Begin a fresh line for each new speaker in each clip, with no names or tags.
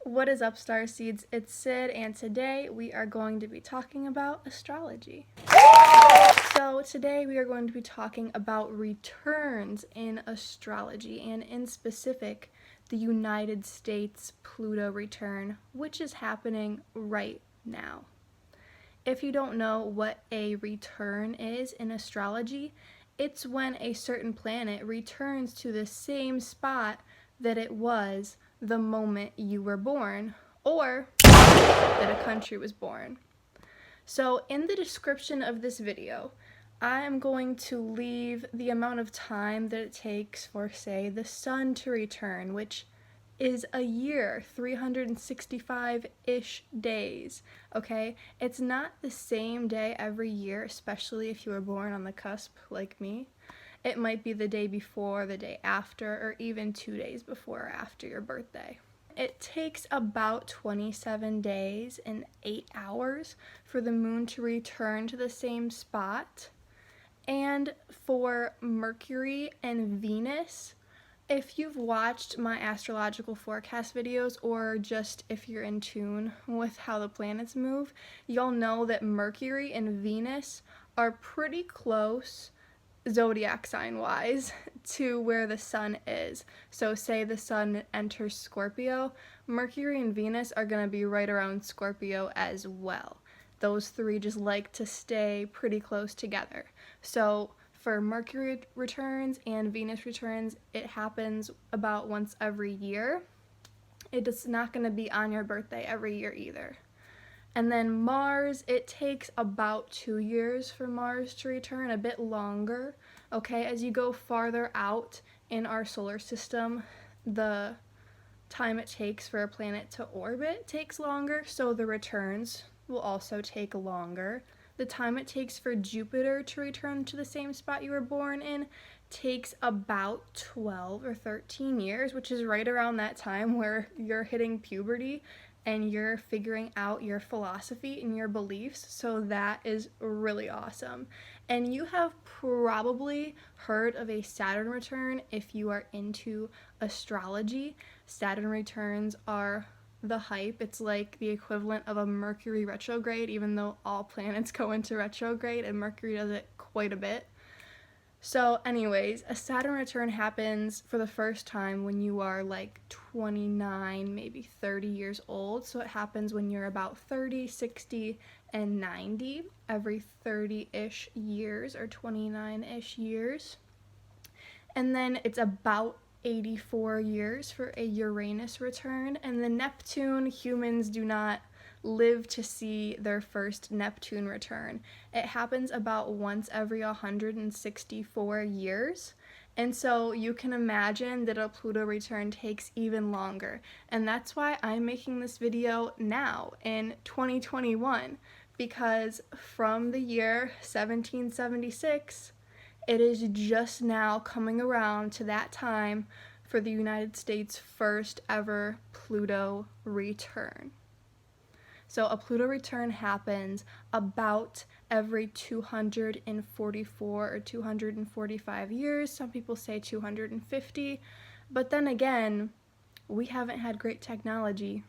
What is up, Starseeds? It's Sid, and today we are going to be talking about astrology. So today we are going to be talking about returns in astrology, and in specific, the United States Pluto return, which is happening right now. If you don't know what a return is in astrology, it's when a certain planet returns to the same spot that it was the moment you were born, or that a country was born. So in the description of this video, I am going to leave the amount of time that it takes for, say, the sun to return, which is a year, 365-ish days, okay? It's not the same day every year, especially if you were born on the cusp like me. It might be the day before, the day after, or even 2 days before or after your birthday. It takes about 27 days and 8 hours for the moon to return to the same spot. And for Mercury and Venus, if you've watched my astrological forecast videos, or just if you're in tune with how the planets move, you'll know that Mercury and Venus are pretty close zodiac sign wise to where the sun is. So say the sun enters Scorpio, Mercury and Venus are going to be right around Scorpio as well. Those three just like to stay pretty close together. So for Mercury returns and Venus returns, it happens about once every year. It's not going to be on your birthday every year either. And then Mars, it takes about 2 years for Mars to return, a bit longer, okay? As you go farther out in our solar system, the time it takes for a planet to orbit takes longer, so the returns will also take longer. The time it takes for Jupiter to return to the same spot you were born in takes about 12 or 13 years, which is right around that time where you're hitting puberty and you're figuring out your philosophy and your beliefs, so that is really awesome. And you have probably heard of a Saturn return if you are into astrology. Saturn returns are the hype. It's like the equivalent of a Mercury retrograde, even though all planets go into retrograde and Mercury does it quite a bit. So anyways, a Saturn return happens for the first time when you are like 29, maybe 30 years old. So it happens when you're about 30, 60, and 90 every 30-ish years or 29-ish years. And then it's about 84 years for a Uranus return. And the Neptune, humans do not live to see their first Neptune return. It happens about once every 164 years. And so you can imagine that a Pluto return takes even longer. And that's why I'm making this video now in 2021, because from the year 1776, it is just now coming around to that time for the United States' first ever Pluto return. So a Pluto return happens about every 244 or 245 years. Some people say 250. But then again, we haven't had great technology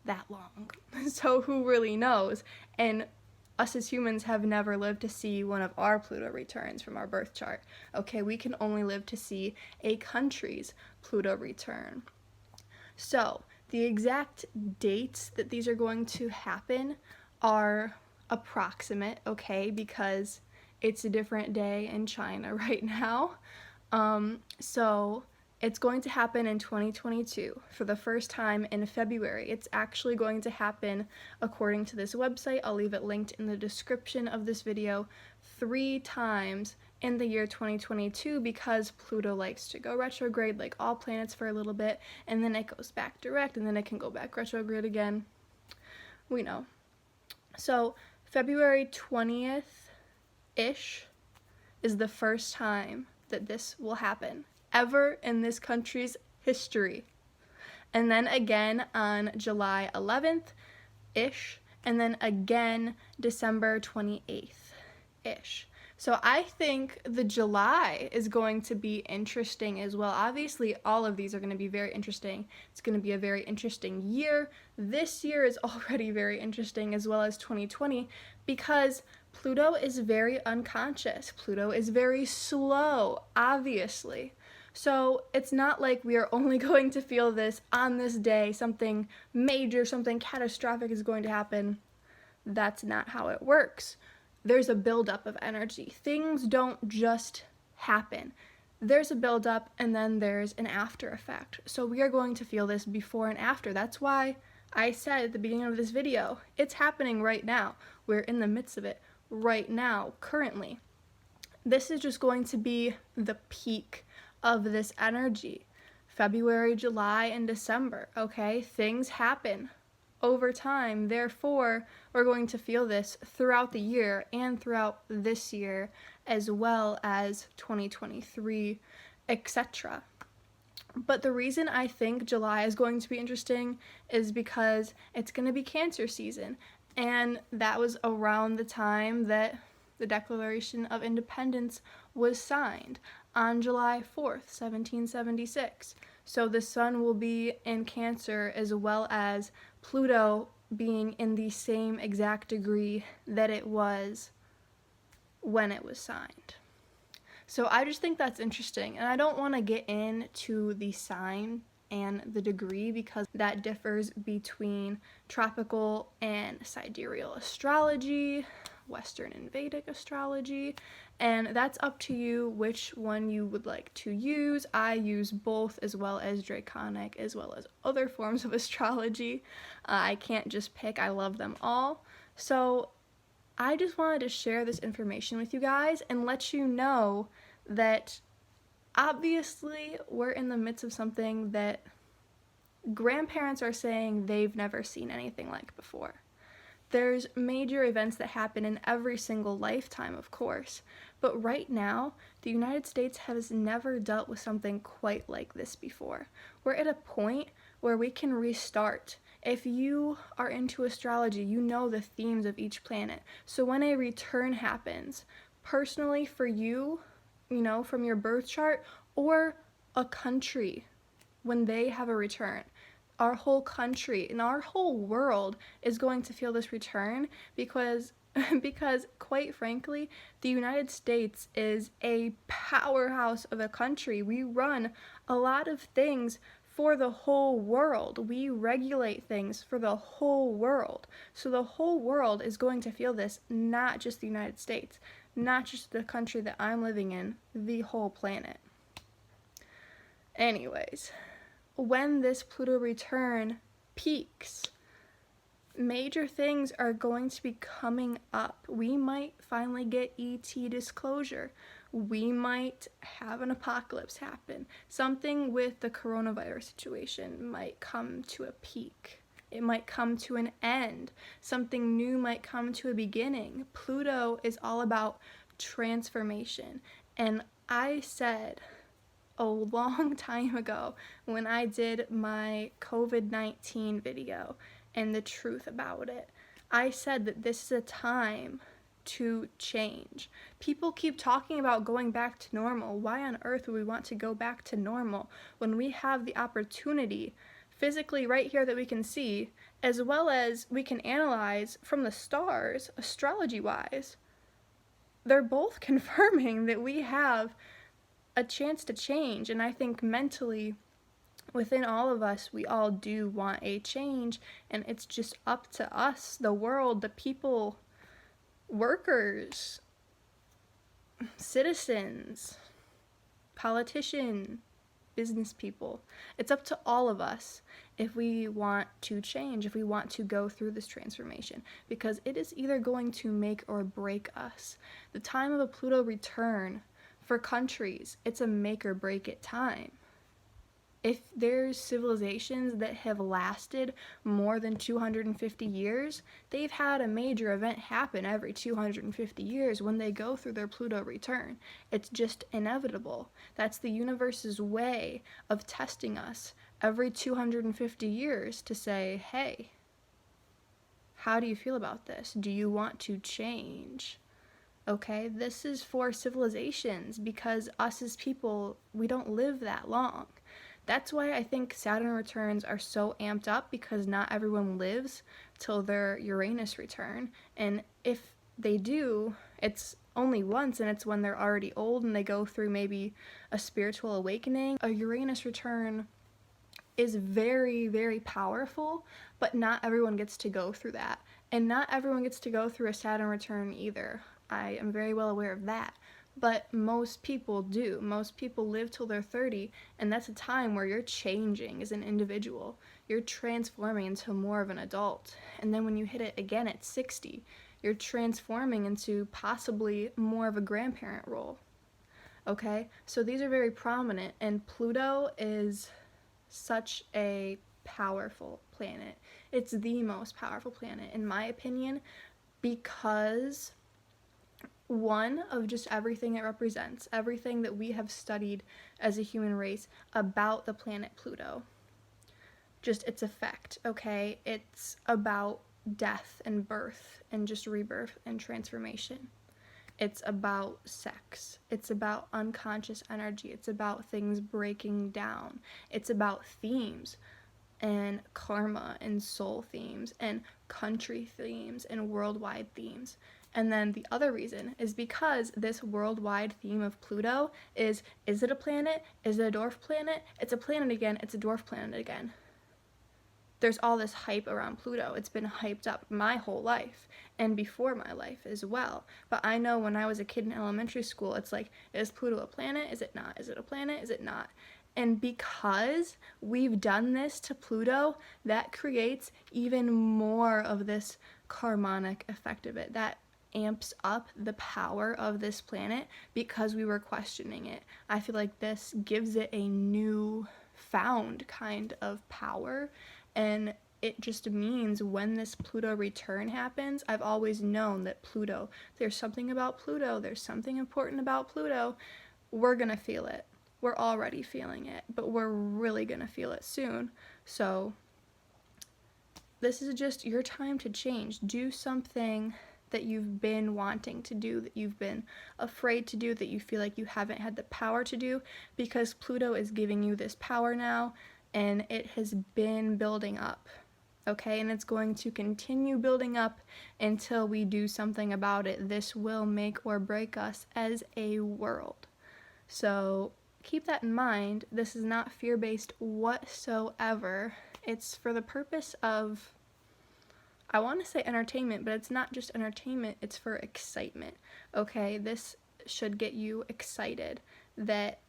that long. So who really knows? And us as humans have never lived to see one of our Pluto returns from our birth chart. Okay, we can only live to see a country's Pluto return. So the exact dates that these are going to happen are approximate, okay, because it's a different day in China right now. So it's going to happen in 2022 for the first time in February. It's actually going to happen, according to this website, I'll leave it linked in the description of this video, 3 times in the year 2022, because Pluto likes to go retrograde like all planets for a little bit, and then it goes back direct, and then it can go back retrograde again. We know. So February 20th-ish is the first time that this will happen ever in this country's history. And then again on July 11th-ish, and then again December 28th-ish. So I think the July is going to be interesting as well. Obviously, all of these are going to be very interesting. It's going to be a very interesting year. This year is already very interesting, as well as 2020, because Pluto is very unconscious. Pluto is very slow, obviously. So it's not like we are only going to feel this on this day, something major, something catastrophic is going to happen. That's not how it works. There's a buildup of energy. Things don't just happen. There's a buildup and then there's an after effect. So we are going to feel this before and after. That's why I said at the beginning of this video, it's happening right now. We're in the midst of it right now, currently. This is just going to be the peak of this energy. February, July, and December, okay? Things happen over time. Therefore, we're going to feel this throughout the year and throughout this year, as well as 2023, etc. But the reason I think July is going to be interesting is because it's going to be Cancer season. And that was around the time that the Declaration of Independence was signed on July 4th, 1776. So the sun will be in Cancer, as well as Pluto being in the same exact degree that it was when it was signed. So I just think that's interesting, and I don't want to get into the sign and the degree because that differs between tropical and sidereal astrology, Western and Vedic astrology, and that's up to you which one you would like to use. I use both, as well as Draconic, as well as other forms of astrology. I can't just pick, I love them all. So I just wanted to share this information with you guys and let you know that obviously we're in the midst of something that grandparents are saying they've never seen anything like before. There's major events that happen in every single lifetime, of course, but right now, the United States has never dealt with something quite like this before. We're at a point where we can restart. If you are into astrology, you know the themes of each planet. So when a return happens, personally for you, from your birth chart, or a country, when they have a return, our whole country and our whole world is going to feel this return because quite frankly, the United States is a powerhouse of a country. We run a lot of things for the whole world. We regulate things for the whole world. So the whole world is going to feel this, not just the United States, not just the country that I'm living in, the whole planet. Anyways, when this Pluto return peaks, major things are going to be coming up. We might finally get ET disclosure. We might have an apocalypse happen. Something with the coronavirus situation might come to a peak. It might come to an end. Something new might come to a beginning. Pluto is all about transformation. And I said a long time ago when I did my COVID-19 video and the truth about it, I said that this is a time to change. People keep talking about going back to normal. Why on earth would we want to go back to normal when we have the opportunity physically right here that we can see, as well as we can analyze from the stars, astrology-wise? They're both confirming that we have a chance to change, and I think mentally within all of us, we all do want a change, and it's just up to us, the world, the people, workers, citizens, politicians, business people. It's up to all of us if we want to change, if we want to go through this transformation, because it is either going to make or break us. The time of a Pluto return for countries, it's a make or break it time. If there's civilizations that have lasted more than 250 years, they've had a major event happen every 250 years when they go through their Pluto return. It's just inevitable. That's the universe's way of testing us every 250 years to say, hey, how do you feel about this? Do you want to change? Okay, this is for civilizations because us as people, we don't live that long. That's why I think Saturn returns are so amped up, because not everyone lives till their Uranus return. And if they do, it's only once, and it's when they're already old and they go through maybe a spiritual awakening. A Uranus return is very, very powerful, but not everyone gets to go through that. And not everyone gets to go through a Saturn return either. I am very well aware of that. But most people do. Most people live till they're 30, and that's a time where you're changing as an individual. You're transforming into more of an adult. And then when you hit it again at 60, you're transforming into possibly more of a grandparent role. Okay? So these are very prominent, and Pluto is such a powerful planet. It's the most powerful planet, in my opinion, because one, of just everything it represents, everything that we have studied as a human race about the planet Pluto, just its effect, okay? It's about death and birth and just rebirth and transformation. It's about sex. It's about unconscious energy. It's about things breaking down. It's about themes and karma and soul themes and country themes and worldwide themes. And then the other reason is because this worldwide theme of Pluto is it a planet? Is it a dwarf planet? It's a planet again. It's a dwarf planet again. There's all this hype around Pluto. It's been hyped up my whole life and before my life as well. But I know when I was a kid in elementary school, it's like, is Pluto a planet? Is it not? Is it a planet? Is it not? And because we've done this to Pluto, that creates even more of this karmonic effect of it. That amps up the power of this planet because we were questioning it. I feel like this gives it a new found kind of power, and it just means when this Pluto return happens, I've always known that Pluto, there's something about Pluto, there's something important about Pluto. We're gonna feel it. We're already feeling it, but we're really gonna feel it soon. So this is just your time to change. Do something that you've been wanting to do, that you've been afraid to do, that you feel like you haven't had the power to do, because Pluto is giving you this power now, and it has been building up, okay? And it's going to continue building up until we do something about it. This will make or break us as a world. So keep that in mind. This is not fear-based whatsoever. It's for the purpose of, I want to say entertainment, but it's not just entertainment, it's for excitement, okay? This should get you excited that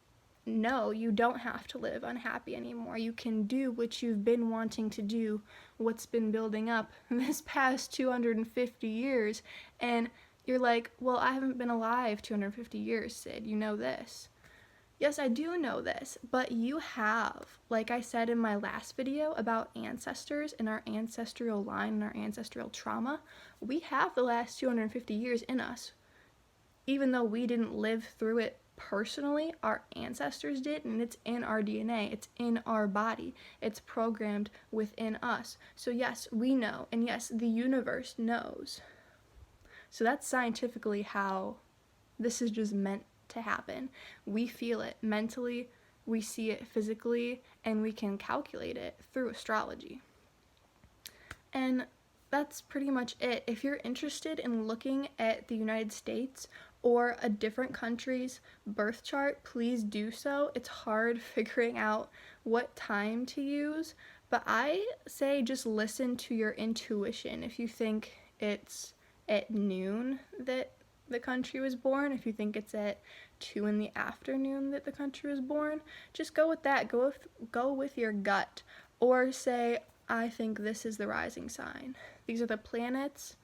no, you don't have to live unhappy anymore. You can do what you've been wanting to do, what's been building up this past 250 years, and you're like, well, I haven't been alive 250 years, Sid, you know this. Yes, I do know this, but you have, like I said in my last video about ancestors and our ancestral line and our ancestral trauma, we have the last 250 years in us. Even though we didn't live through it personally, our ancestors did, and it's in our DNA, it's in our body, it's programmed within us. So yes, we know, and yes, the universe knows. So that's scientifically how this is just meant to happen. We feel it mentally, we see it physically, and we can calculate it through astrology. And that's pretty much it. If you're interested in looking at the United States or a different country's birth chart, please do so. It's hard figuring out what time to use, but I say just listen to your intuition. If you think it's at noon that the country was born, if you think it's at 2 in the afternoon that the country was born, just go with that. Go with your gut. Or say, I think this is the rising sign. These are the planets,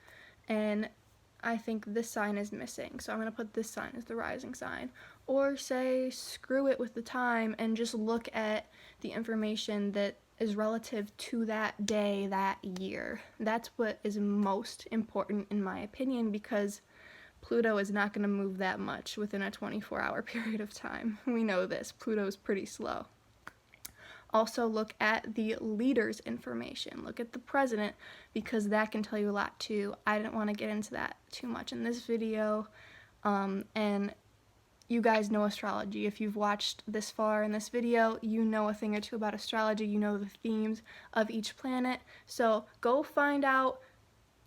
and I think this sign is missing, so I'm going to put this sign as the rising sign. Or say, screw it with the time and just look at the information that is relative to that day, that year. That's what is most important in my opinion, because Pluto is not going to move that much within a 24-hour period of time. We know this. Pluto is pretty slow. Also look at the leader's information. Look at the president, because that can tell you a lot too. I didn't want to get into that too much in this video. And you guys know astrology. If you've watched this far in this video, you know a thing or two about astrology. You know the themes of each planet. So go find out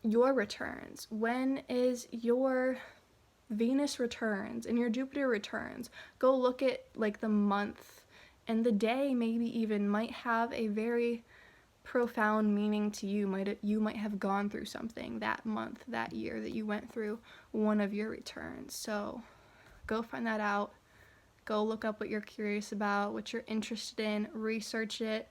your returns. When is your Venus returns and your Jupiter returns? Go look at like the month, and the day maybe even might have a very profound meaning to you. You might have gone through something that month, that year, that you went through one of your returns. So go find that out. Go look up what you're curious about, what you're interested in, research it.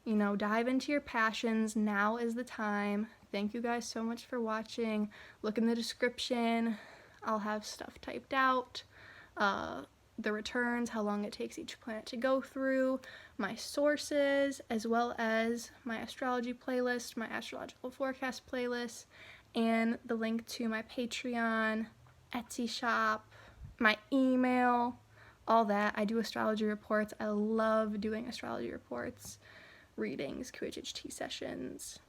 You know, dive into your passions. Now is the time. Thank you guys so much for watching. Look in the description. I'll have stuff typed out. The returns, how long it takes each planet to go through, my sources, as well as my astrology playlist, my astrological forecast playlist, and the link to my Patreon, Etsy shop, my email, all that. I do astrology reports. I love doing astrology reports, readings, qhht sessions.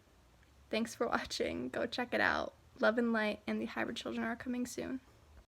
Thanks for watching. Go check it out. Love and light, and the hybrid children are coming soon.